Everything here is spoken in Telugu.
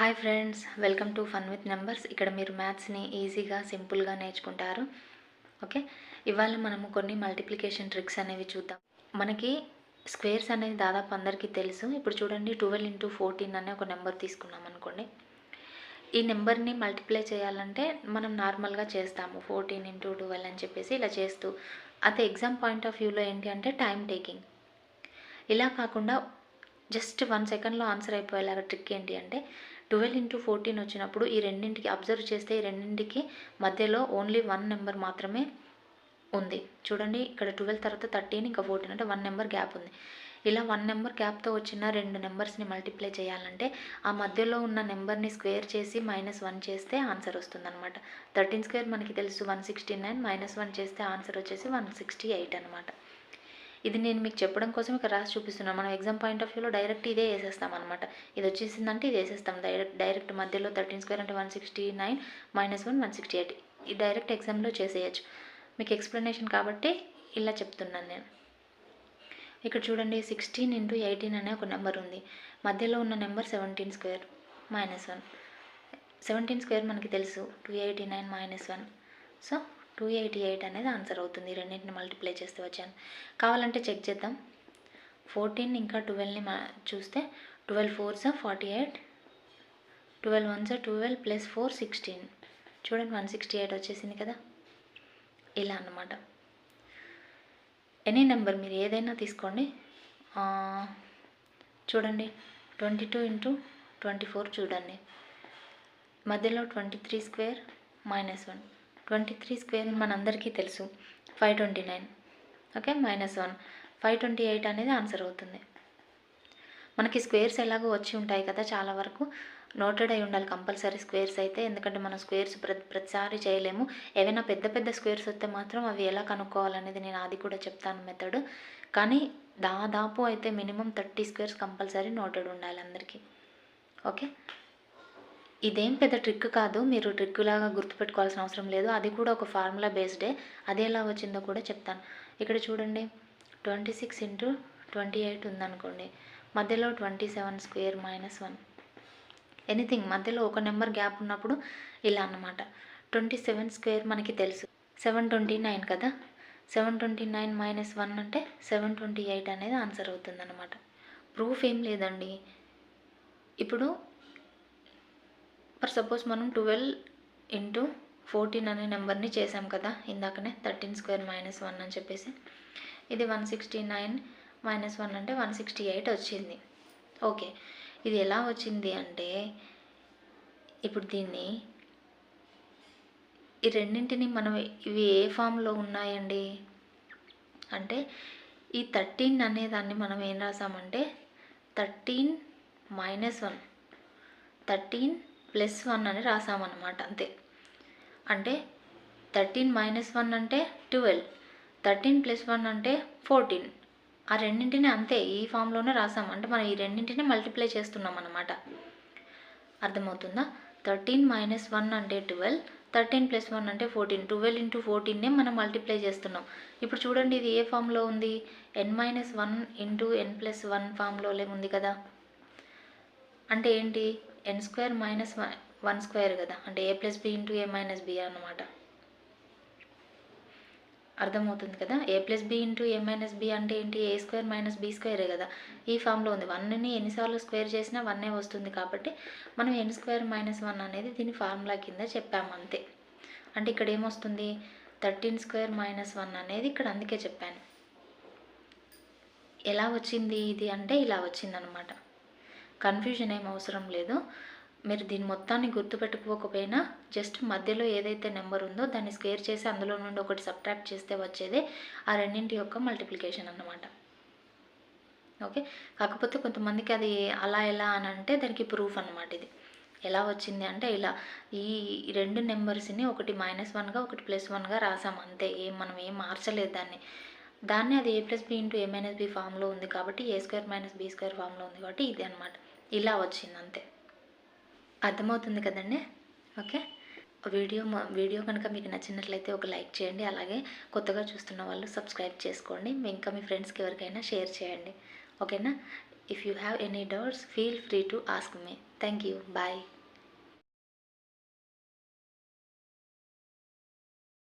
Hi friends, welcome to fun with numbers. ఇక్కడ మీరు మ్యాథ్స్ని ఈజీగా సింపుల్గా నేర్చుకుంటారు. ఓకే, ఇవాళ మనము కొన్ని మల్టిప్లికేషన్ ట్రిక్స్ అనేవి చూద్దాం. మనకి స్క్వేర్స్ అనేది దాదాపు అందరికీ తెలుసు. ఇప్పుడు చూడండి, 12 × 14 అనే ఒక నెంబర్ తీసుకున్నాం అనుకోండి. ఈ నెంబర్ని మల్టిప్లై చేయాలంటే మనం నార్మల్గా చేస్తాము, 14 × 12 అని చెప్పేసి ఇలా చేస్తూ. అదే ఎగ్జామ్ పాయింట్ ఆఫ్ వ్యూలో ఏంటి అంటే టైం టేకింగ్. ఇలా కాకుండా జస్ట్ 1 సెకండ్లో ఆన్సర్ అయిపోయేలాగా ట్రిక్ ఏంటి అంటే 12 × 14 వచ్చినప్పుడు ఈ రెండింటికి అబ్జర్వ్ చేస్తే ఈ రెండింటికి మధ్యలో ఓన్లీ 1 నెంబర్ మాత్రమే ఉంది. చూడండి, ఇక్కడ 12 తర్వాత 13 ఇంకా 14 అంటే 1 నెంబర్ గ్యాప్ ఉంది. ఇలా 1 నెంబర్ గ్యాప్తో వచ్చిన 2 నెంబర్స్ని మల్టిప్లై చేయాలంటే ఆ మధ్యలో ఉన్న నెంబర్ని స్క్వేర్ చేసి -1 చేస్తే ఆన్సర్ వస్తుందన్నమాట. 13² మనకి తెలుసు 169, -1 చేస్తే ఆన్సర్ వచ్చేసి 168 అనమాట. ఇది నేను మీకు చెప్పడం కోసం ఇక్కడ రాసి చూపిస్తున్నాను. మనం ఎగ్జామ్ పాయింట్ ఆఫ్ వ్యూలో డైరెక్ట్ ఇదే వేసేస్తాం అనమాట. ఇది వచ్చేసిందంటే ఇది వేసేస్తాం డైరెక్ట్ మధ్యలో 13² అంటే 169, -1 168. ఇది డైరెక్ట్ ఎగ్జామ్లో చేసేయచ్చు. మీకు ఎక్స్ప్లెనేషన్ కాబట్టి ఇలా చెప్తున్నాను నేను. ఇక్కడ చూడండి, 16 × 18 అనే ఒక నెంబర్ ఉంది. మధ్యలో ఉన్న నెంబర్ 17² -1. 17² మనకి తెలుసు 289 -1, సో 288 అనేది ఆన్సర్ అవుతుంది. రెండింటిని మల్టిప్లై చేస్తే వచ్చాను. కావాలంటే చెక్ చేద్దాం. 14 ఇంకా 12ని చూస్తే 12 4s 48, 12 1s 12 + 4 16. చూడండి, 168 వచ్చేసింది కదా. ఇలా అన్నమాట. ఎనీ నెంబర్ మీరు ఏదైనా తీసుకోండి. చూడండి, 22 × 24 చూడండి. మధ్యలో 23² -1. 23² మనందరికీ తెలుసు 529. ఓకే, -1 528 అనేది ఆన్సర్ అవుతుంది. మనకి స్క్వేర్స్ ఎలాగో వచ్చి ఉంటాయి కదా, చాలా వరకు నోటెడ్ అయి ఉండాలి కంపల్సరీ స్క్వేర్స్ అయితే. ఎందుకంటే మనం స్క్వేర్స్ ప్రతిసారి చేయలేము. ఏవైనా పెద్ద పెద్ద స్క్వేర్స్ వస్తే మాత్రం అవి ఎలా కనుక్కోవాలనేది నేను అది కూడా చెప్తాను మెథడ్. కానీ దాదాపు అయితే మినిమం 30 స్క్వేర్స్ కంపల్సరీ నోటెడ్ ఉండాలి అందరికీ. ఓకే, ఇదేం పెద్ద ట్రిక్ కాదు, మీరు ట్రిక్ లాగా గుర్తుపెట్టుకోవాల్సిన అవసరం లేదు. అది కూడా ఒక ఫార్ములా బేస్డే. అది ఎలా వచ్చిందో కూడా చెప్తాను. ఇక్కడ చూడండి, 26 × 28 ఉందనుకోండి. మధ్యలో 27² -1. ఎనీథింగ్ మధ్యలో ఒక నెంబర్ గ్యాప్ ఉన్నప్పుడు ఇలా అన్నమాట. 27² మనకి తెలుసు 729 కదా. 729 -1 అంటే 728 అనేది ఆన్సర్ అవుతుందన్నమాట. ప్రూఫ్ ఏం లేదండి. ఇప్పుడు ఫర్ సపోజ్ మనం 12 × 14 అనే నెంబర్ని చేసాం కదా ఇందాకనే, 13² -1 అని చెప్పేసి. ఇది 169 -1 అంటే 168 వచ్చింది. ఓకే, ఇది ఎలా వచ్చింది అంటే ఇప్పుడు దీన్ని ఈ రెండింటిని మనం ఇవి ఏ ఫామ్లో ఉన్నాయండి అంటే ఈ 13 అనేదాన్ని మనం ఏం రాసామంటే 13 - 1, 13 + 1 అని రాసామన్నమాట. అంతే. అంటే 13 - 1 అంటే 12, 13 + 1 అంటే 14. ఆ రెండింటిని అంతే ఈ ఫామ్లోనే రాసాం. అంటే మనం ఈ రెండింటిని మల్టిప్లై చేస్తున్నాం అన్నమాట. అర్థమవుతుందా? 13 - 1 అంటే 12, 13 + 1 అంటే 14. 12 × 14నే మనం మల్టిప్లై చేస్తున్నాం. ఇప్పుడు చూడండి, ఇది ఏ ఫామ్లో ఉంది? n - 1 × n + 1 ఫామ్లో ఉంది కదా. అంటే ఏంటి? n² - 1² కదా. అంటే a + b × a - b అన్నమాట. అర్థమవుతుంది కదా. a + b × a - b అంటే ఏంటి? a² - b² కదా. ఈ ఫామ్లో ఉంది. 1ని ఎన్నిసార్లు స్క్వేర్ చేసినా 1 వస్తుంది కాబట్టి మనం n² - 1 అనేది దీని ఫార్ములా కింద చెప్పాము అంతే. అంటే ఇక్కడ ఏమొస్తుంది? 13² - 1 అనేది ఇక్కడ అందుకే చెప్పాను. ఎలా వచ్చింది ఇది అంటే ఇలా వచ్చిందనమాట. కన్ఫ్యూజన్ ఏం అవసరం లేదు. మీరు దీని మొత్తాన్ని గుర్తుపెట్టుకోకపోయినా జస్ట్ మధ్యలో ఏదైతే నెంబర్ ఉందో దాన్ని స్క్వేర్ చేసి అందులో నుండి ఒకటి సబ్ట్రాక్ట్ చేస్తే వచ్చేదే ఆ రెండింటి యొక్క మల్టిప్లికేషన్ అన్నమాట. ఓకే, కాకపోతే కొంతమందికి అది అలా ఎలా అని అంటే దానికి ప్రూఫ్ అన్నమాట. ఇది ఎలా వచ్చింది అంటే ఇలా ఈ 2 నెంబర్స్ని ఒకటి -1గా ఒకటి +1గా రాసాం అంతే. మనం ఏం మార్చలేదు దాన్ని అది a + b × a - b ఫామ్లో ఉంది కాబట్టి a² - b² ఫామ్లో ఉంది కాబట్టి ఇది అనమాట. ఇలా వచ్చింది అంతే. అర్థమవుతుంది కదండి. ఓకే, వీడియో కనుక మీకు నచ్చినట్లయితే ఒక లైక్ చేయండి. అలాగే కొత్తగా చూస్తున్న వాళ్ళు సబ్స్క్రైబ్ చేసుకోండి. ఇంకా మీ ఫ్రెండ్స్కి ఎవరికైనా షేర్ చేయండి. ఓకేనా. If you have any doubts, feel free to ask me. Thank you. Bye.